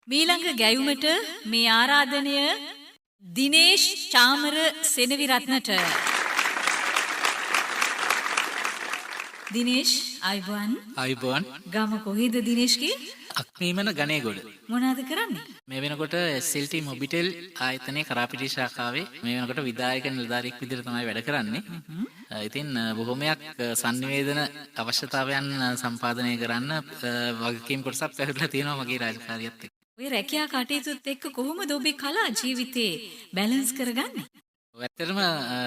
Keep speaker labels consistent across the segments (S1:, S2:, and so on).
S1: මීළඟ ගැයුමට මේ ආරාධනය දිනේෂ් චාමර සෙනවිරත්නට. දිනේෂ් අයිබුවන්.
S2: අයිබෝන්.
S1: ගම කොහෙද දිනේෂ්ගේ?
S2: අක්මීමන ගණේගොඩ.
S1: මොනවද කරන්නේ?
S2: මේ වෙනකොට SLT මොබිටෙල් ආයතනයේ කරාපිටි ශාඛාවේ මේ වෙනකොට විධායක නිලධාරියෙක් විදිහට තමයි වැඩ කරන්නේ. ඉතින් බොහොමයක් සංනිවේදන අවශ්‍යතාවයන් සම්පාදනය කරන්න වගකීම් කොටසක් පැහැදිලා තියෙනවා මගේ රාජකාරියත් එක්ක.
S1: ඔය රැකියා කටයුතුත් එක්ක කොහොමද ඔබේ කලා ජීවිතේ බැලන්ස් කරගන්නේ?
S2: ඇත්තටම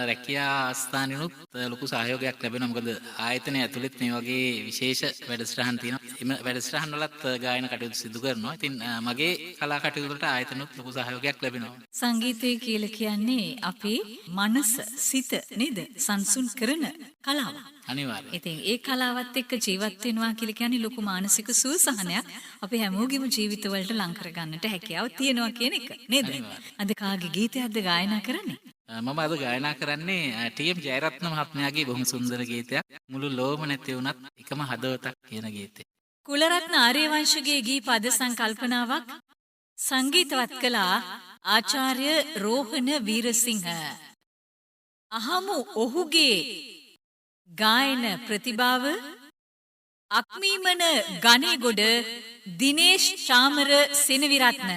S2: රැකියා ආස්ථානිනුත් ලොකු සහයෝගයක් ලැබෙනවා. මොකද ආයතනය ඇතුළෙත් මේ වගේ විශේෂ වැඩසටහන් තියෙනවා. එම වැඩසටහන් වලත් ගායන කටයුතු සිදු කරනවා. ඉතින් මගේ කලා කටයුතු වලට ආයතනොත් ලොකු සහයෝගයක් ලැබෙනවා.
S1: සංගීතය කියලා කියන්නේ අපේ මනස, සිත නේද? සංසුන් කරන කලාව.
S2: අනිවාර්යයෙන්.
S1: ඉතින් ඒ කලාවත් එක්ක ජීවත් වෙනවා කියලා කියන්නේ ලොකු මානසික සුවසහනයක් අපි හැමෝගෙම ජීවිතවලට ලං කරගන්නට හැකියාව තියෙනවා කියන එක නේද? අද කාගේ ගීතයක්ද ගායනා කරන්නේ?
S2: මම අද ගායනා කරන්නේ ටීඑම් ජයරත්න මහත්මයාගේ බොහොම සුන්දර ගීතයක්. මුළු ලෝම නැති වුණත් එකම හදවතක් කියන ගීතය.
S1: කුලරත්න ආර්යවංශගේ ගී පද සංකල්පනාවක් සංගීතවත් කළා ආචාර්ය රෝහණ වීරසිංහ. අහමු ඔහුගේ ගායන ප්‍රතිභාව. අක්මීමන ගණේගොඩ දිනේෂ් චාමර සෙනවිරත්න.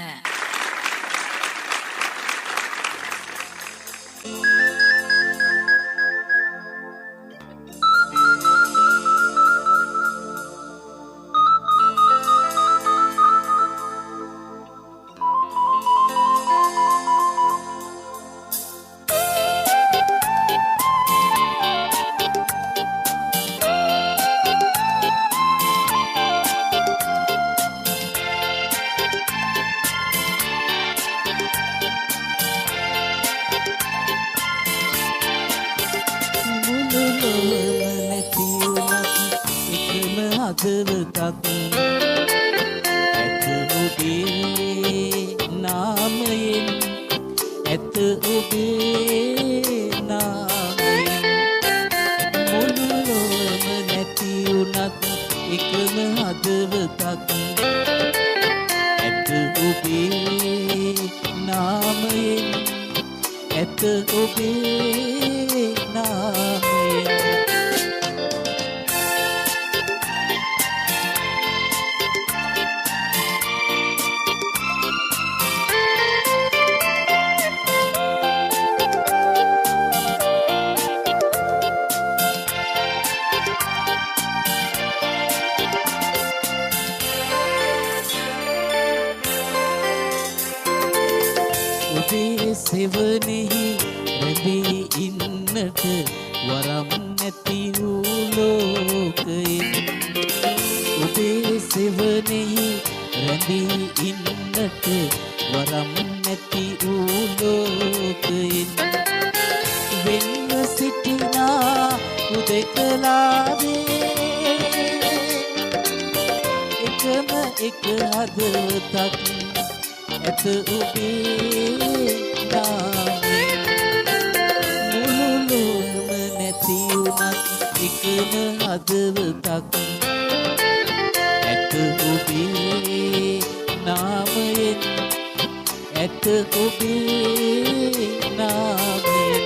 S3: හදවතක් ඇත ඔබේ නාමයෙන් ඇත ඔබේ නාමයෙන් මුළු ලොවම නැති වුණත් එකම හදවතක් ඇත ඔබේ නාමයෙන් ඇත ඔබේ නාමයෙන් සෙවනෙහි රැඳී ඉන්නට වරම් නැති වූ ලෝකයෙන් ඔබේ සෙවනෙහි රැඳී ඉන්නට වරම් නැති වූ ලෝකයෙන් වෙන්ව සිටිනා උදෙකලාවේ එකම එක හදවතක් ඇත ඔබේ නාමයෙන් මුළු ලොවම නැති වුණත් එකම හදවතක් ඇත ඔබේ නාමයෙන් ඇත ඔබේ නාමයෙන්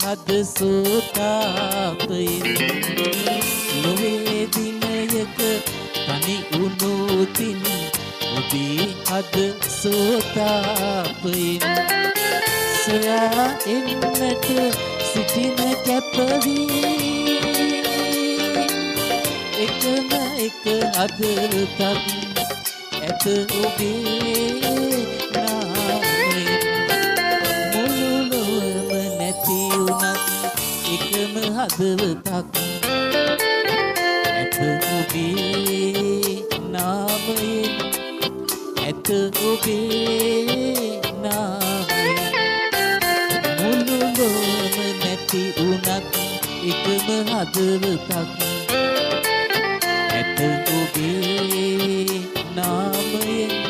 S3: හද සෝතාපයෙන් ලොවේ දිනයක තනි වුණොතින් ඔබේ හද සෝතාපයෙන් සොයා එන්නට සිටින කැපවී එකම එක හදවතක් ඇත ඔබේ නාමයෙන් එකම හදවතක් ඇත ඔබේ නාමයෙන් ඇත ඔබේ නාමය මුළු ලොවම නැති වුණත් එකම හදවතක් ඇත ඔබේ නාමයෙන්